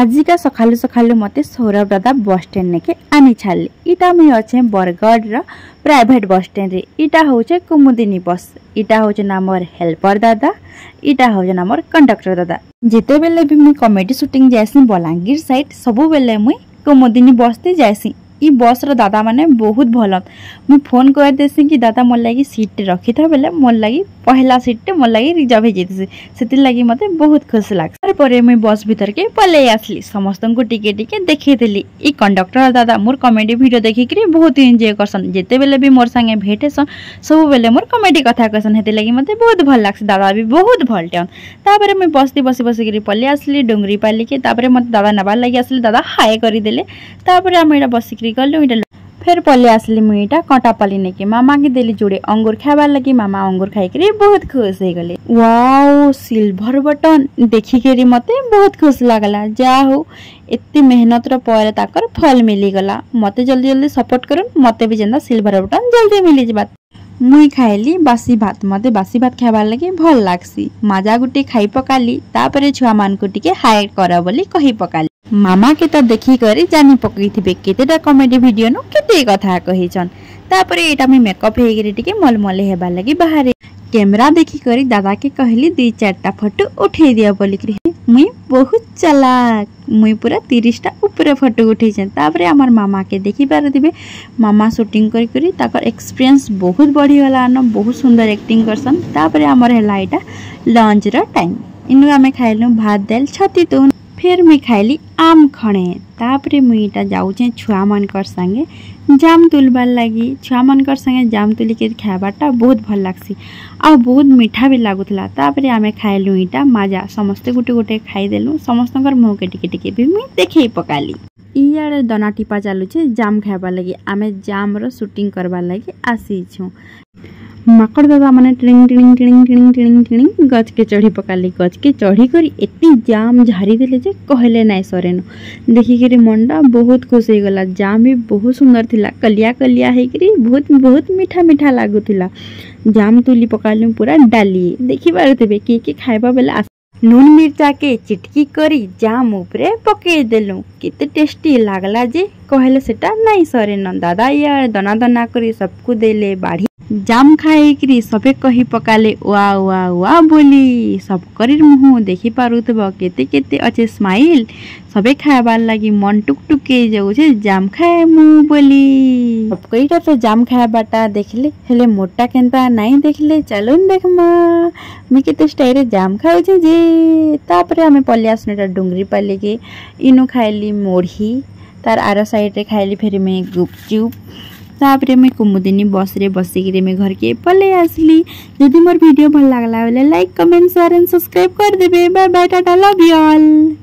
आजिका सखालु सखालु मते सौरभ दादा bus stand नेके आनी छाली। इटा मुई अच्छे बरगढ़ रा प्राइवेट बस स्टैंड रे। इटा होचे कुमुदिनी बस। इटा होचे नामर हेल्पर दादा, इटा होचे नामर कंडक्टर दादा। जेते बेले भी मुई कॉमेडी शूटिंग जायसी बलांगीर साइड सबु बेले मुई कुमुदिनी बस ते जायसी। ई बस रो दादा माने बहुत भल। मुई फोन कर देसी कि दादा मोर लागी सीट रखी था बेले मोर लागी पहला सीट मोर लागी रिजर्व हो जेतिसी। सेति लागी मते बहुत खुश लाग। तार परे मुई बस भीतर के पले आसली। समस्त को टिके टिके देखि देली। ई कंडक्टर दादा मोर कॉमेडी वीडियो देखि करी बहुत एंजॉय करसन। जेते बेले भी मोर संगे भेटेसन सब बेले मोर कॉमेडी कथा कहसन। हेते लागी मते बहुत भल लागसी। दादा भी बहुत भलटेन। तापरे मुई बस बसी करी पले आसली डोंगरी पाली के। तापरे मते दादा नबार लागी आसली। दादा हाय करी देले। तापरे हम एटा बसी करी गलु। इटा फिर पले आसली मुई इटा कटापाली नेके मामा के देली जोड़े अंगूर खाबार लगी। मामा अंगूर खाई करी बहुत खुश हो गले। वाओ सिल्वर बटन देखि करी मते बहुत खुश लागला। जा हो एत्ती मेहनत रो पर ताकर फल मिली गला। मते जल्दी जल्दी सपोर्ट करन मते भी जेंदा सिल्वर बटन जल्दी मिली जबा। मुई खाइली बासी भात। मते बासी भात खाबार लगी भल लागसी। माजा गुटी खाई पकाली। तापरे छुआ मान को टिके हाय कर बोली कहि पकाली। मामा के तो देखी करी जानी पकई थिबे केतेटा कॉमेडी वीडियो नु केते कथा कहिचन। तापरे एटा मी मेकअप हे गिरी टिके मलमले हेबा लगी बाहर कैमरा देखी करी दादा के कहली 2-4टा फोटो उठे दिया बोली करी। मुई बहुत चालाक। मुई पूरा 30टा ऊपर फोटो उठेछन। तापरे हमर मामा के देखि पार दिबे। मामा शूटिंग करी करी ताकर एक्सपीरियंस बहुत बढ़ी गला न। बहुत सुंदर एक्टिंग करसन। तापरे हमर हेला एटा लंच रो टाइम। इनु हमें खाइलु भात दाल छती तो फिर मुई खाइली आम खणे। तापरे मुई इटा जाउछे छुआ मानकर संगे जाम तुलबार लगी। छुआ मानकर संगे जाम तुली के खाबाटा बहुत भल लागसी आ बहुत मीठा भी लागुतला। तापरे आमे खाइलु इटा माजा। समस्ते गुटे गुटे खाई देलु। समस्तकर मुह के टिके टिके भी मुई देखै पकाली। इयाडे दना टिपा चालुछे जाम खाबार लगी। आमे जाम रो शूटिंग करबार लगी आसी छु। माकड़ दादा माने टिणिंग टिणिंग टिणिंग टिणिंग टिणिंग टिणिंग गच के चढ़ी पकाली। गच के चढ़ी करी एती जाम झारी देले जे कहले नाय सरेन। देखि करी मंडा बहुत खुश हो गला। जाम भी बहुत सुंदर थिला। कलिया कलिया हे करी बहुत बहुत मीठा मीठा लागुथिला। जाम तुली पकाली पूरा डाली। देखि बारथबे के खाइबा बेला नून मिर्चा के चिटकी करी जाम ऊपरे पके देलु। केते टेस्टी लागला जे कहले सेटा नाय सरेन। दादा या दना दना करी सबको देले बाढ़ी। जाम खाई करी सबे कही पकाले वाह वाह वाह बोली। सब करी मुह देखि पारुथबो केते केते अच्छे स्माइल। सबे खाबार लगी मन टुकटुके जाउछे जाम खाए मु बोली। सब कईटा तो जाम खाबाटा देखले हेले मोटा केनता नहीं देखले चलुन देखमा मी केते स्टाइल रे जाम खाउछे जे। तापरे हमें पल्ले आसनेटा डोंगरी पाले के इनु खाइली मोढ़ी। तार आरो साइड रे खाइली फेर में गुपचुप। तापरे मैं कुमुदिनी बस रे बसी गिरे में घर के पले आसली। यदि मोर वीडियो भल लागला बेले like comment share and subscribe कर देबे। Bye bye tata love you all.